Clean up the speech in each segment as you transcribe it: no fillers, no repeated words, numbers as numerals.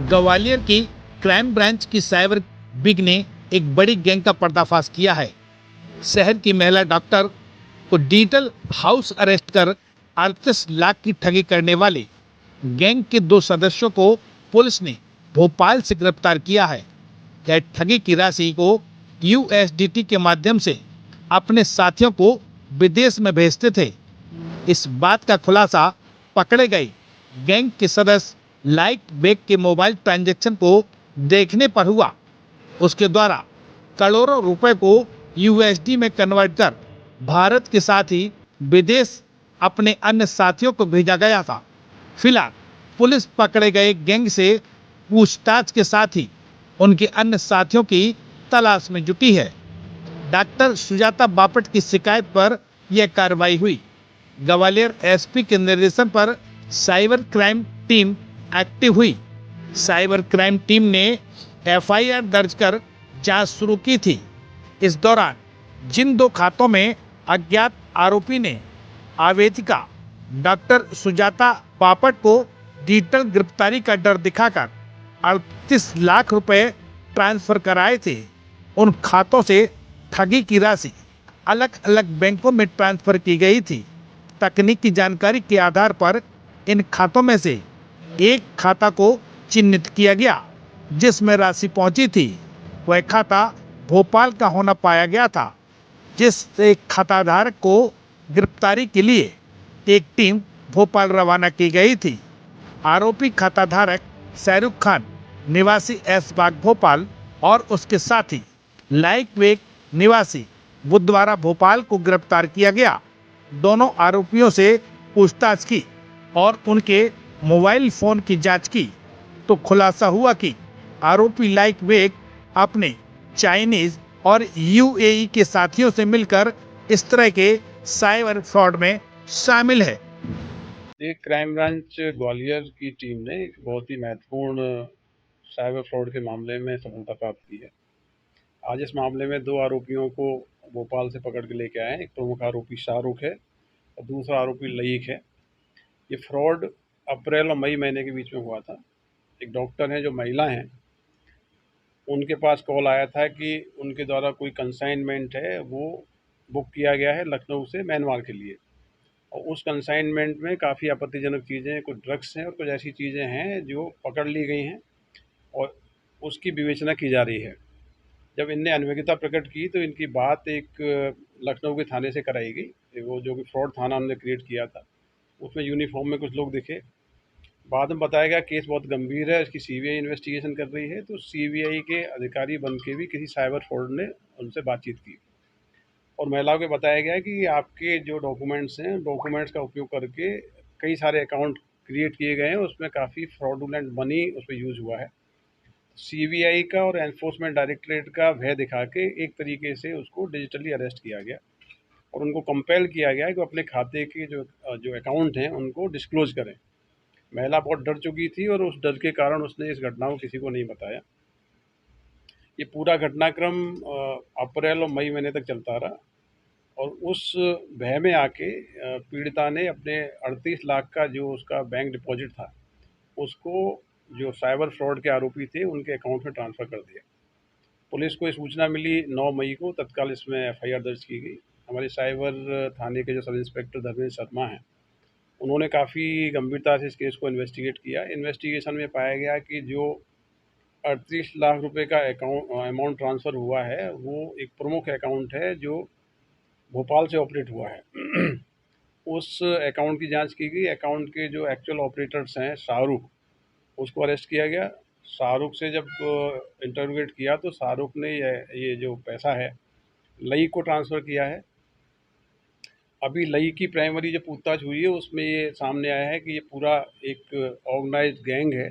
ग्वालियर की crime branch की cyber big ने एक बड़ी गैंग का पर्दाफाश किया है। शहर की महिला डॉक्टर को डिजिटल हाउस अरेस्ट कर 38 लाख की ठगी करने वाले गैंग के 2 सदस्यों को पुलिस ने भोपाल से गिरफ्तार किया है। यह ठगी की राशि को यूएसडीटी के माध्यम से अपने साथियों को विदेश में भेजते थे। इस बात का खुलासा पकड़े गए गैंग के सदस्य लाइट बेग के मोबाइल ट्रांजैक्शन को देखने पर हुआ। उसके द्वारा करोड़ों रुपए को यूएसडी में कन्वर्ट कर भारत के साथ ही विदेश अपने अन्य साथियों को भेजा गया था। फिलहाल पुलिस पकड़े गए गैंग से पूछताछ के साथ ही उनके अन्य साथियों की तलाश में जुटी है। डॉक्टर सुजाता बापट की शिकायत पर यह कार्रवाई हुई। ग्वालियर एसपी के निर्देशन पर साइबर क्राइम टीम एक्टिव हुई। साइबर क्राइम टीम ने एफआईआर दर्ज कर जांच शुरू की थी। इस दौरान जिन 2 खातों में अज्ञात आरोपी ने आवेदिका डॉक्टर सुजाता बापट को डिजिटल गिरफ्तारी का डर दिखाकर 38 लाख रुपए ट्रांसफर कराए थे, उन खातों से ठगी की राशि अलग अलग बैंकों में ट्रांसफर की गई थी। तकनीकी जानकारी के आधार पर इन खातों में से एक खाता को चिन्हित किया गया जिसमें राशि पहुंची थी। वह खाता भोपाल का होना पाया गया था। जिस एक खाताधारक को गिरफ्तारी के लिए एक टीम भोपाल रवाना की गई थी। आरोपी खाताधारक शाहरुख खान निवासी एस बाग भोपाल और उसके साथी लाइक वेग निवासी बुधवारा भोपाल को गिरफ्तार किया गया। दोनों आरोपियों से पूछताछ की और उनके मोबाइल फोन की जांच की तो खुलासा हुआ कि आरोपी लाइक वेग अपने चाइनीज और यूएई के साथियों से मिलकर इस तरह के साइबर फ्रॉड में शामिल है। एक क्राइम ब्रांच ग्वालियर की टीम ने एक बहुत ही महत्वपूर्ण साइबर फ्रॉड के मामले में सफलता प्राप्त की है। आज इस मामले में 2 आरोपियों को भोपाल से पकड़ के लेके आए हैं। एक प्रमुख आरोपी शाहरुख है और दूसरा आरोपी लईक है। ये फ्रॉड अप्रैल और मई महीने के बीच में हुआ था। एक डॉक्टर हैं जो महिला हैं, उनके पास कॉल आया था कि उनके द्वारा कोई कंसाइनमेंट है वो बुक किया गया है लखनऊ से म्यांमार के लिए, और उस कंसाइनमेंट में काफ़ी आपत्तिजनक चीज़ें, कुछ ड्रग्स हैं और कुछ ऐसी चीज़ें हैं जो पकड़ ली गई हैं और उसकी विवेचना की जा रही है। जब इनने अनभिज्ञता प्रकट की तो इनकी बात एक लखनऊ के थाने से कराई गई। वो जो कि फ्रॉड थाना हमने क्रिएट किया था, उसमें यूनिफॉर्म में कुछ लोग दिखे। बाद में बताया गया केस बहुत गंभीर है, इसकी सीबीआई इन्वेस्टिगेशन कर रही है। तो सीबीआई के अधिकारी बन के भी किसी साइबर फ्रॉड ने उनसे बातचीत की और महिलाओं को बताया गया कि आपके जो डॉक्यूमेंट्स हैं, डॉक्यूमेंट्स का उपयोग करके कई सारे अकाउंट क्रिएट किए गए हैं, उसमें काफ़ी फ्रॉडुलेंट मनी उसमें यूज़ हुआ है। सीबीआई का और एनफोर्समेंट डायरेक्टरेट का भय दिखा के एक तरीके से उसको डिजिटली अरेस्ट किया गया और उनको कंपेल किया गया कि वो अपने खाते के जो जो अकाउंट हैं उनको डिस्क्लोज करें। महिला बहुत डर चुकी थी और उस डर के कारण उसने इस घटना को किसी को नहीं बताया। ये पूरा घटनाक्रम अप्रैल और मई महीने तक चलता रहा और उस भय में आके पीड़िता ने अपने 38 लाख का जो उसका बैंक डिपॉजिट था, उसको जो साइबर फ्रॉड के आरोपी थे उनके अकाउंट में ट्रांसफ़र कर दिया। पुलिस को ये सूचना मिली 9 मई को, तत्काल इसमें एफआईआर दर्ज की गई। हमारे साइबर थाने के जो सब इंस्पेक्टर धर्मेंद्र शर्मा हैं, उन्होंने काफ़ी गंभीरता से इस केस को इन्वेस्टिगेट किया। इन्वेस्टिगेशन में पाया गया कि जो 38 लाख रुपए का अमाउंट ट्रांसफ़र हुआ है, वो एक प्रमुख अकाउंट है जो भोपाल से ऑपरेट हुआ है। उस अकाउंट की जांच की गई। अकाउंट के जो एक्चुअल ऑपरेटर्स हैं शाहरुख, उसको अरेस्ट किया गया। शाहरुख से जब इंटरोगेट किया तो शाहरुख ने ये जो पैसा है लई को ट्रांसफ़र किया है। अभी लई की प्राइमरी जो पूछताछ हुई है उसमें ये सामने आया है कि ये पूरा एक ऑर्गेनाइज्ड गैंग है।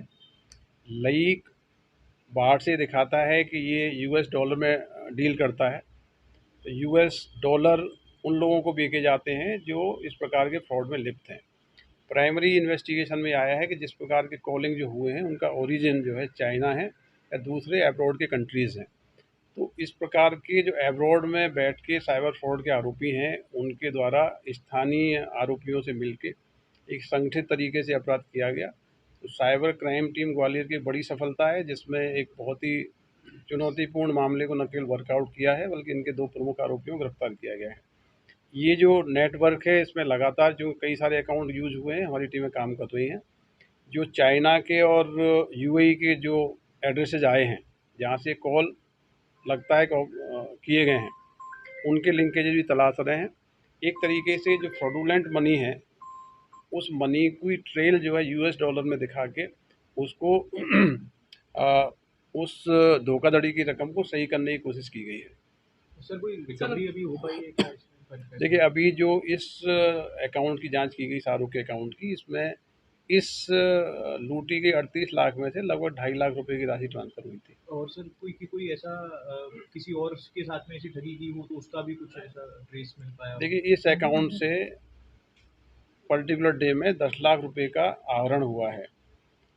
लई बाहर से दिखाता है कि ये यूएस डॉलर में डील करता है, तो यूएस डॉलर उन लोगों को बेचे जाते हैं जो इस प्रकार के फ्रॉड में लिप्त हैं। प्राइमरी इन्वेस्टिगेशन में आया है कि जिस प्रकार के कॉलिंग जो हुए हैं उनका ओरिजिन जो है चाइना है या दूसरे अब्रॉड के कंट्रीज़ हैं। तो इस प्रकार के जो अब्रॉड में बैठ के साइबर फ्रॉड के आरोपी हैं, उनके द्वारा स्थानीय आरोपियों से मिलके एक संगठित तरीके से अपराध किया गया। तो साइबर क्राइम टीम ग्वालियर की बड़ी सफलता है, जिसमें एक बहुत ही चुनौतीपूर्ण मामले को न केवल वर्कआउट किया है, बल्कि इनके 2 प्रमुख आरोपियों को गिरफ्तार किया गया है। ये जो नेटवर्क है, इसमें लगातार जो कई सारे अकाउंट यूज़ हुए हैं, हमारी टीमें काम कर रही हैं। जो चाइना के और यूएई के जो एड्रेसेस आए हैं, जहाँ से कॉल लगता है कि किए गए हैं, उनके लिंकेजेस भी तलाश रहे हैं। एक तरीके से जो फ्रॉडुलेंट मनी है, उस मनी की ट्रेल जो है यूएस डॉलर में दिखा के उसको अ, उस धोखाधड़ी की रकम को सही करने की कोशिश की गई है। सर कोई रिकवरी अभी हो पाई है क्या इसमें? देखिए, अभी जो इस अकाउंट की जांच की गई, शाहरुख के अकाउंट की, इसमें इस लूटी गई 38 लाख में से लगभग 2.5 लाख रुपए की राशि ट्रांसफ़र हुई थी। और सर कोई ऐसा किसी और के साथ में ऐसी ठगी की हो तो उसका भी कुछ ऐसा ट्रेस मिल पाया हो? देखिए, इस अकाउंट से पर्टिकुलर डे में 10 लाख रुपए का आहरण हुआ है।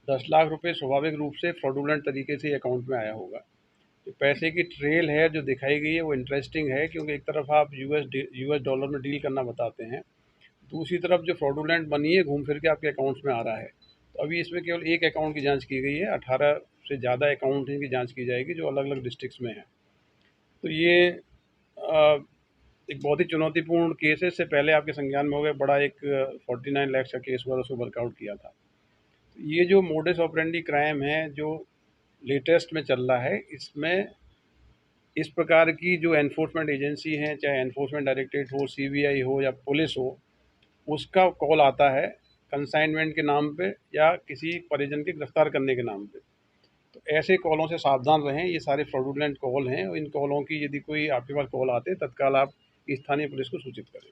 10 लाख रुपए स्वाभाविक रूप से फ्रॉडुलेंट तरीके से अकाउंट में आया होगा। जो पैसे की ट्रेल है जो दिखाई गई है, वो इंटरेस्टिंग है, क्योंकि एक तरफ आप यूएस डॉलर में डील करना बताते हैं, दूसरी तरफ जो फ्रॉडुलेंट मनी है घूम फिर के आपके अकाउंट्स में आ रहा है। तो अभी इसमें केवल एक अकाउंट की जांच की गई है, 18 से ज़्यादा अकाउंट की जांच की जाएगी जो अलग अलग डिस्ट्रिक्ट्स में है। तो ये एक बहुत ही चुनौतीपूर्ण केस है। इससे पहले आपके संज्ञान में हो गया बड़ा एक 49 लाख का केस हुआ, उसको वर्कआउट किया था। तो ये जो मोडस ऑपरेंडी क्राइम है जो लेटेस्ट में चल रहा है, इसमें इस प्रकार की जो एनफोर्समेंट एजेंसी हैं, चाहे एनफोर्समेंट डायरेक्टरेट हो, सीबीआई हो या पुलिस हो, उसका कॉल आता है कंसाइनमेंट के नाम पे या किसी परिजन के गिरफ्तार करने के नाम पे। तो ऐसे कॉलों से सावधान रहें, ये सारे फ्रॉडुलेंट कॉल हैं और इन कॉलों की यदि कोई आपके पास कॉल आते हैं, तत्काल आप स्थानीय पुलिस को सूचित करें।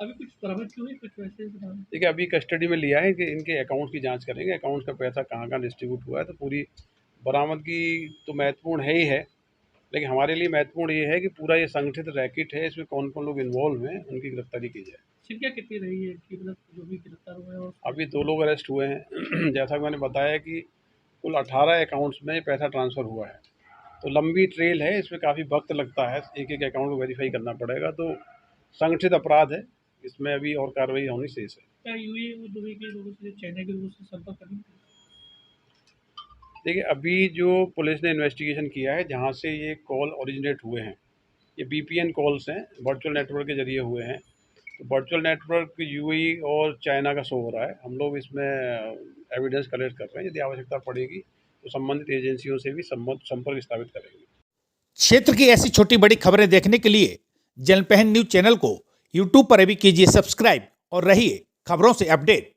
अभी कुछ बरामद हुए कुछ वैसे? देखिए, अभी कस्टडी में लिया है कि इनके अकाउंट की जांच करेंगे, अकाउंट का पैसा कहाँ डिस्ट्रीब्यूट हुआ है। तो पूरी बरामदगी तो महत्वपूर्ण है ही है, लेकिन हमारे लिए महत्वपूर्ण ये है कि पूरा ये संगठित रैकेट है, इसमें कौन-कौन लोग इन्वॉल्व हैं, उनकी गिरफ्तारी की जाए। संख्या कितनी रही है कि मतलब जो भी गिरफ्तार हुए हैं? और अभी 2 लोग अरेस्ट हुए हैं। जैसा कि मैंने बताया कि कुल 18 अकाउंट्स में पैसा ट्रांसफ़र हुआ है। तो लंबी ट्रेल है, इसमें काफ़ी वक़्त लगता है, एक-एक अकाउंट को वेरीफ़ाई करना पड़ेगा। तो संगठित अपराध है, इसमें अभी और कार्रवाई होनी शेष है। क्या यूएई और दुबई के लोगों से, चाइना के लोगों से संपर्क करेंगे? देखिए, अभी जो पुलिस ने इन्वेस्टिगेशन किया है, जहाँ से ये कॉल ओरिजिनेट हुए हैं, ये वीपीएन कॉल्स हैं, वर्चुअल नेटवर्क के ज़रिए हुए हैं। तो वर्चुअल नेटवर्क यूएई और चाइना का शो हो रहा है। हम लोग इसमें एविडेंस कलेक्ट कर रहे हैं, यदि आवश्यकता पड़ेगी तो संबंधित एजेंसियों से भी संपर्क स्थापित करेंगे। क्षेत्र की ऐसी छोटी बड़ी खबरें देखने के लिए जनपहन न्यूज चैनल को यूट्यूब पर भी कीजिए सब्सक्राइब और रहिए खबरों से अपडेट।